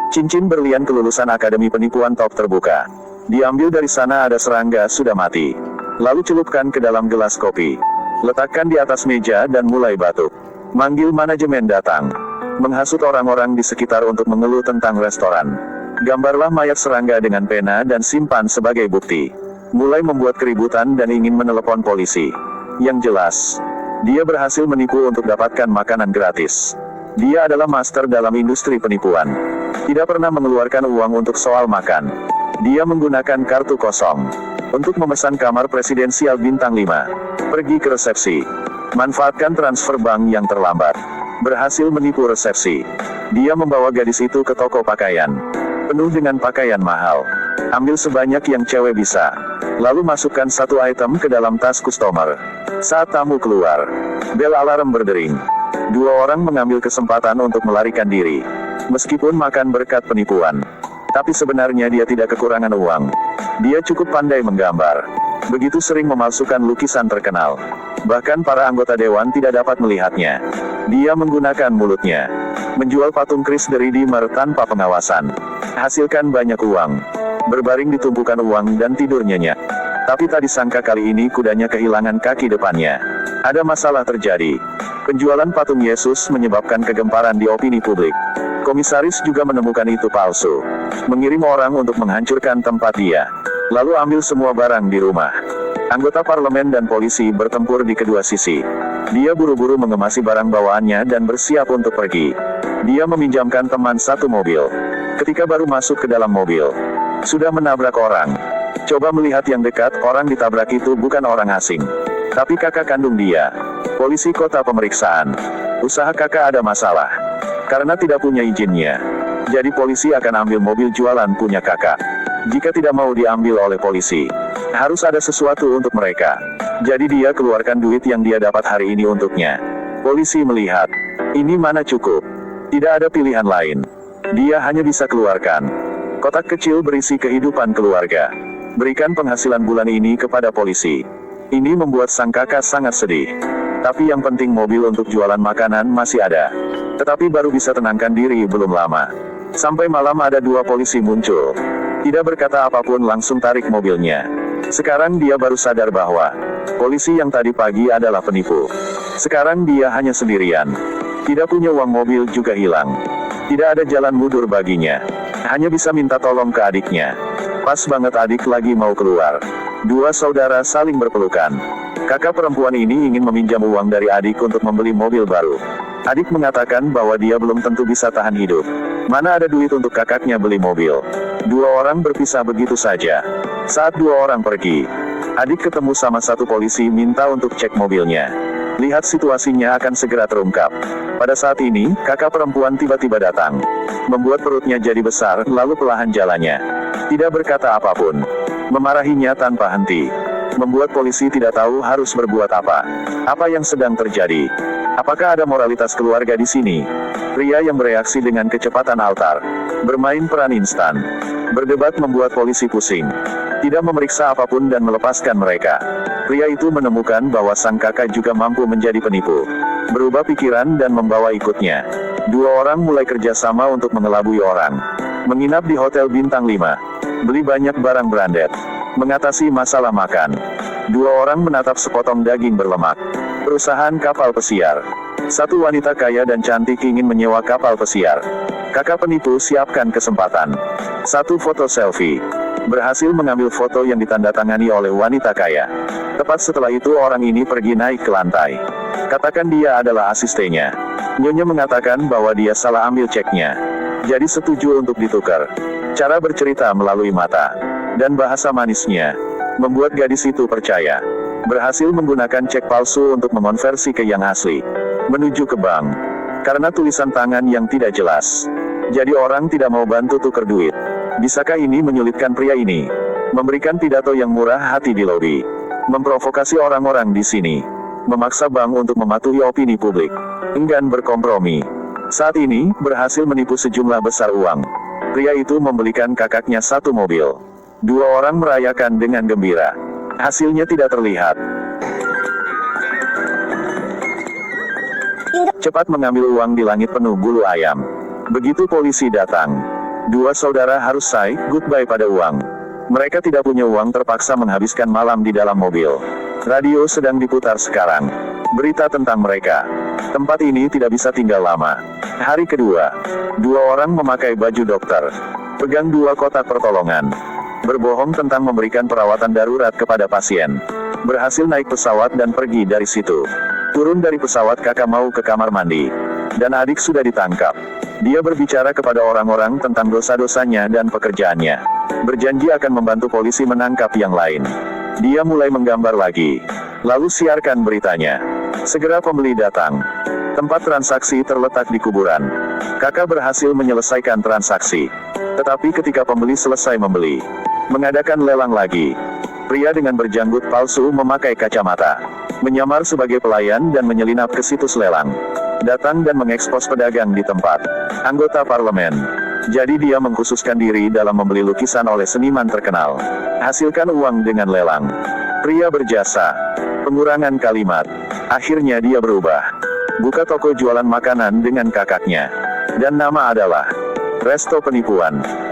Cincin berlian kelulusan Akademi Penipuan Top terbuka. Diambil dari sana, ada serangga sudah mati. Lalu celupkan ke dalam gelas kopi. Letakkan di atas meja dan mulai batuk. Manggil manajemen datang. Menghasut orang-orang di sekitar untuk mengeluh tentang restoran. Gambarlah mayat serangga dengan pena dan simpan sebagai bukti. Mulai membuat keributan dan ingin menelepon polisi. Yang jelas, dia berhasil menipu untuk dapatkan makanan gratis. Dia adalah master dalam industri penipuan. Tidak pernah mengeluarkan uang untuk soal makan. Dia menggunakan kartu kosong untuk memesan kamar presidensial bintang 5. Pergi ke resepsi. Manfaatkan transfer bank yang terlambat. Berhasil menipu resepsi. Dia membawa gadis itu ke toko pakaian. Penuh dengan pakaian mahal. Ambil sebanyak yang cewek bisa. Lalu masukkan satu item ke dalam tas customer. Saat tamu keluar, bel alarm berdering. Dua orang mengambil kesempatan untuk melarikan diri. Meskipun makan berkat penipuan, tapi sebenarnya dia tidak kekurangan uang. Dia cukup pandai menggambar. Begitu sering memalsukan lukisan terkenal. Bahkan para anggota dewan tidak dapat melihatnya. Dia menggunakan mulutnya. Menjual patung Chris the Redeemer tanpa pengawasan. Hasilkan banyak uang. Berbaring di tumpukan uang dan tidur nyenyak. Tapi tak disangka kali ini kudanya kehilangan kaki depannya. Ada masalah terjadi. Penjualan patung Yesus menyebabkan kegemparan di opini publik. Komisaris juga menemukan itu palsu. Mengirim orang untuk menghancurkan tempat dia. Lalu ambil semua barang di rumah. Anggota parlemen dan polisi bertempur di kedua sisi. Dia buru-buru mengemasi barang bawaannya dan bersiap untuk pergi. Dia meminjamkan teman satu mobil. Ketika baru masuk ke dalam mobil, sudah menabrak orang. Coba melihat yang dekat, orang ditabrak itu bukan orang asing, tapi kakak kandung dia. Polisi kota pemeriksaan. Usaha kakak ada masalah. Karena tidak punya izinnya. Jadi polisi akan ambil mobil jualan punya kakak. Jika tidak mau diambil oleh polisi, harus ada sesuatu untuk mereka. Jadi dia keluarkan duit yang dia dapat hari ini untuknya. Polisi melihat, ini mana cukup. Tidak ada pilihan lain. Dia hanya bisa keluarkan kotak kecil berisi kehidupan keluarga. Berikan penghasilan bulan ini kepada polisi. Ini membuat sang kakak sangat sedih. Tapi yang penting mobil untuk jualan makanan masih ada. Tetapi baru bisa tenangkan diri belum lama. Sampai malam ada dua polisi muncul. Tidak berkata apapun langsung tarik mobilnya. Sekarang dia baru sadar bahwa polisi yang tadi pagi adalah penipu. Sekarang dia hanya sendirian. Tidak punya uang, mobil juga hilang. Tidak ada jalan mundur baginya. Hanya bisa minta tolong ke adiknya. Pas banget adik lagi mau keluar. Dua saudara saling berpelukan. Kakak perempuan ini ingin meminjam uang dari adik untuk membeli mobil baru. Adik mengatakan bahwa dia belum tentu bisa tahan hidup. Mana ada duit untuk kakaknya beli mobil. Dua orang berpisah begitu saja. Saat dua orang pergi, adik ketemu sama satu polisi minta untuk cek mobilnya. Lihat situasinya akan segera terungkap. Pada saat ini, kakak perempuan tiba-tiba datang. Membuat perutnya jadi besar, lalu pelahan jalannya. Tidak berkata apapun. Memarahinya tanpa henti. Membuat polisi tidak tahu harus berbuat apa. Apa yang sedang terjadi? Apakah ada moralitas keluarga di sini? Pria yang bereaksi dengan kecepatan altar. Bermain peran instan. Berdebat membuat polisi pusing. Tidak memeriksa apapun dan melepaskan mereka. Pria itu menemukan bahwa sang kakak juga mampu menjadi penipu. Berubah pikiran dan membawa ikutnya. Dua orang mulai kerjasama untuk mengelabui orang. Menginap di hotel bintang 5. Beli banyak barang branded. Mengatasi masalah makan. Dua orang menatap sepotong daging berlemak. Perusahaan kapal pesiar. Satu wanita kaya dan cantik ingin menyewa kapal pesiar. Kakak penipu siapkan kesempatan. Satu foto selfie. Berhasil mengambil foto yang ditandatangani oleh wanita kaya. Tepat setelah itu orang ini pergi naik ke lantai. Katakan dia adalah asistennya. Nyonya mengatakan bahwa dia salah ambil ceknya. Jadi setuju untuk ditukar. Cara bercerita melalui mata dan bahasa manisnya membuat gadis itu percaya. Berhasil menggunakan cek palsu untuk mengonversi ke yang asli. Menuju ke bank. Karena tulisan tangan yang tidak jelas. Jadi orang tidak mau bantu tukar duit. Bisakah ini menyulitkan pria ini? Memberikan pidato yang murah hati di lobi. Memprovokasi orang-orang di sini. Memaksa bank untuk mematuhi opini publik. Enggan berkompromi. Saat ini, berhasil menipu sejumlah besar uang. Pria itu membelikan kakaknya satu mobil. Dua orang merayakan dengan gembira. Hasilnya tidak terlihat. Cepat mengambil uang di langit penuh bulu ayam. Begitu polisi datang, Dua saudara harus say goodbye pada uang. Mereka tidak punya uang, terpaksa menghabiskan malam di dalam mobil. Radio sedang diputar sekarang. Berita tentang mereka. Tempat ini tidak bisa tinggal lama. Hari kedua. Dua orang memakai baju dokter. Pegang dua kotak pertolongan. Berbohong tentang memberikan perawatan darurat kepada pasien. Berhasil naik pesawat dan pergi dari situ. Turun dari pesawat, kakak mau ke kamar mandi. Dan adik sudah ditangkap. Dia berbicara kepada orang-orang tentang dosa-dosanya dan pekerjaannya. Berjanji akan membantu polisi menangkap yang lain. Dia mulai menggambar lagi. Lalu siarkan beritanya. Segera pembeli datang. Tempat transaksi terletak di kuburan. Kakak berhasil menyelesaikan transaksi. Tetapi ketika pembeli selesai membeli, mengadakan lelang lagi. Pria dengan berjanggut palsu memakai kacamata, menyamar sebagai pelayan dan menyelinap ke situs lelang. Datang dan mengekspos pedagang di tempat. Anggota parlemen. Jadi dia mengkhususkan diri dalam membeli lukisan oleh seniman terkenal. Hasilkan uang dengan lelang. Pria berjasa. Pengurangan kalimat. Akhirnya dia berubah. Buka toko jualan makanan dengan kakaknya. Dan nama adalah Resto Penipuan.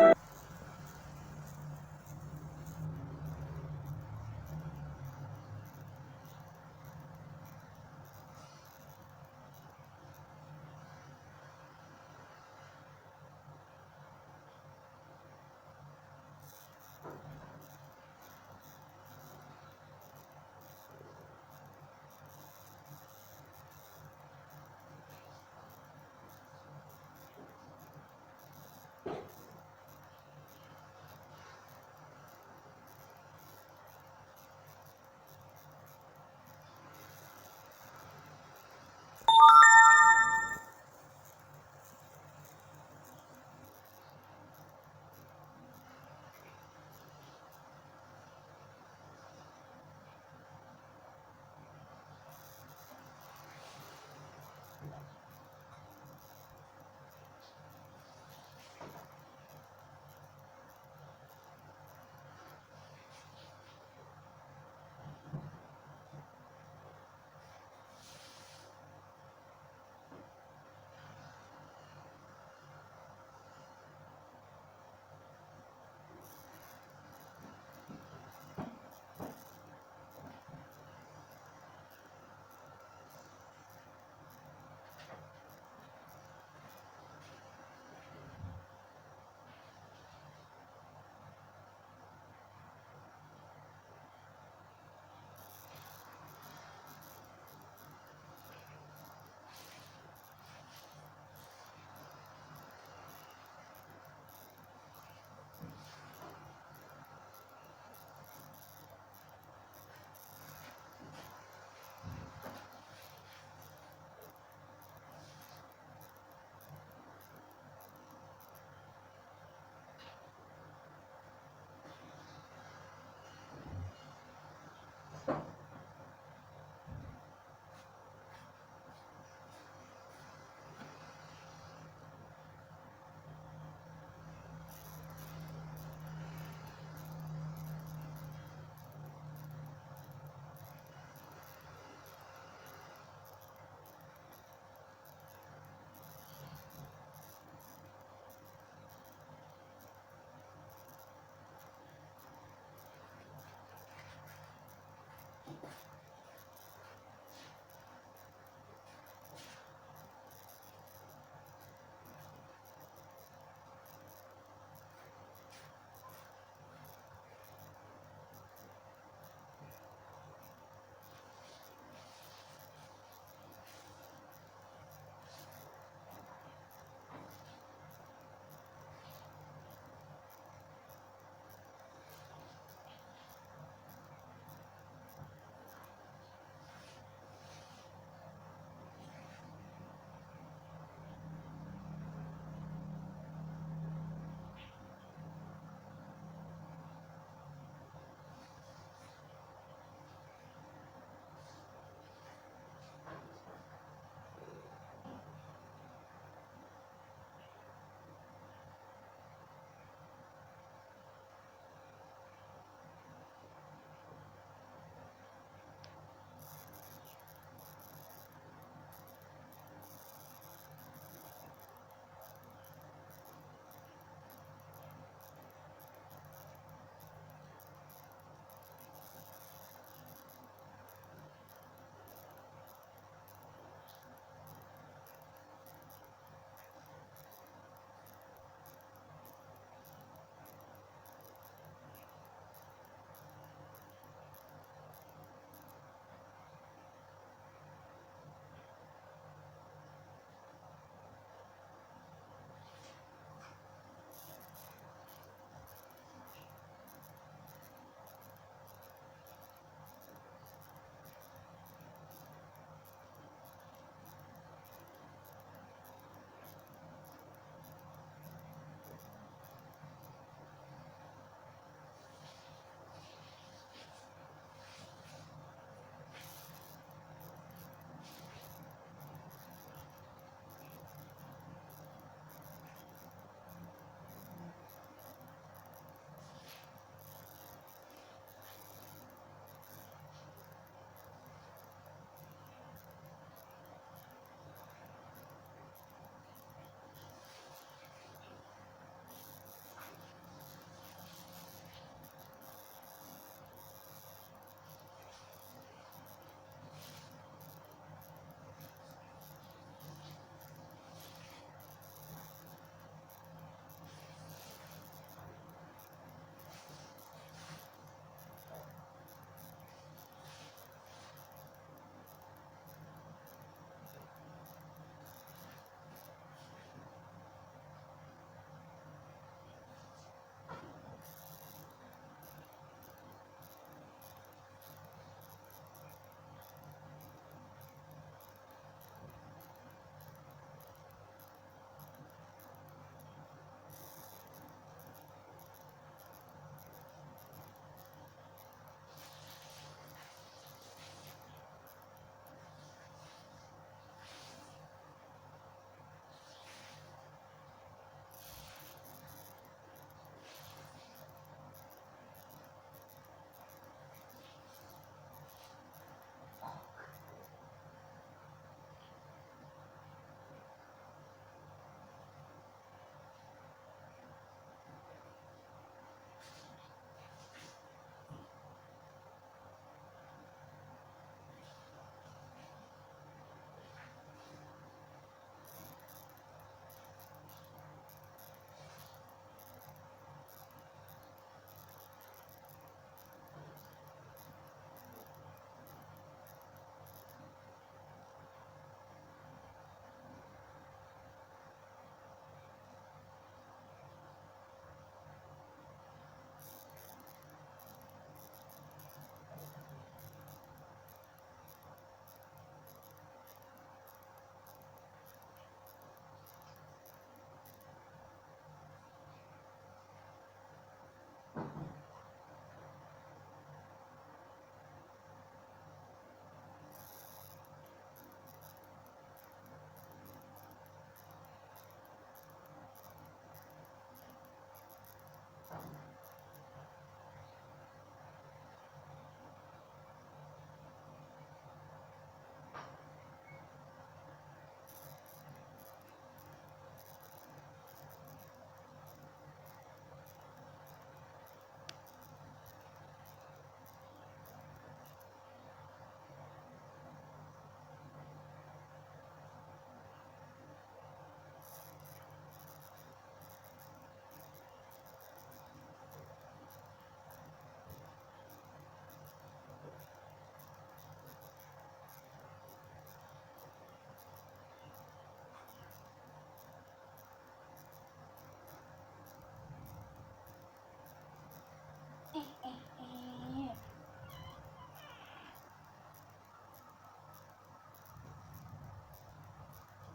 eh.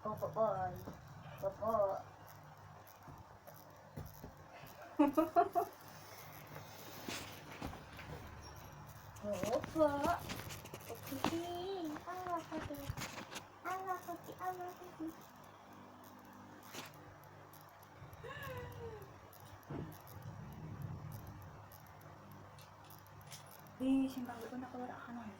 Popo boy. Popo. Popo. Kucing. Allah kucing. Allah kucing. Allah kucing. Simpang ko na kawala ka nun.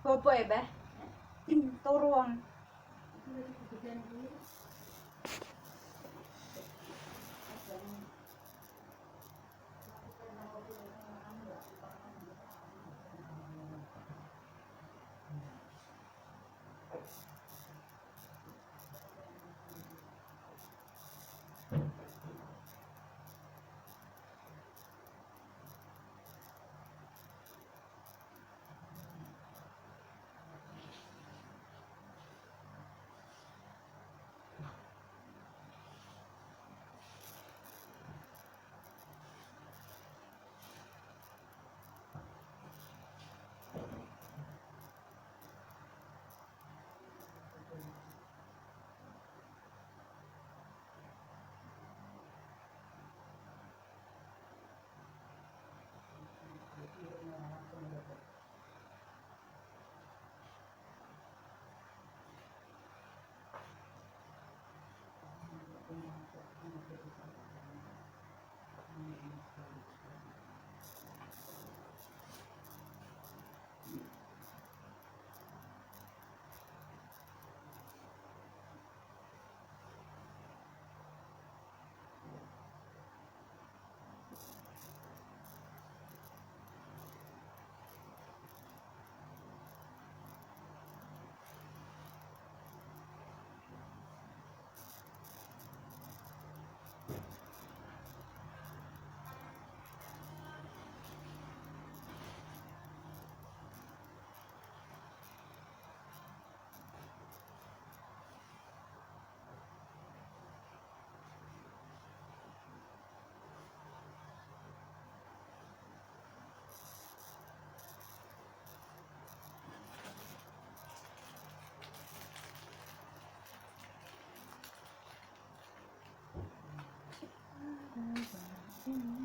Popo ya, Bah? Turun.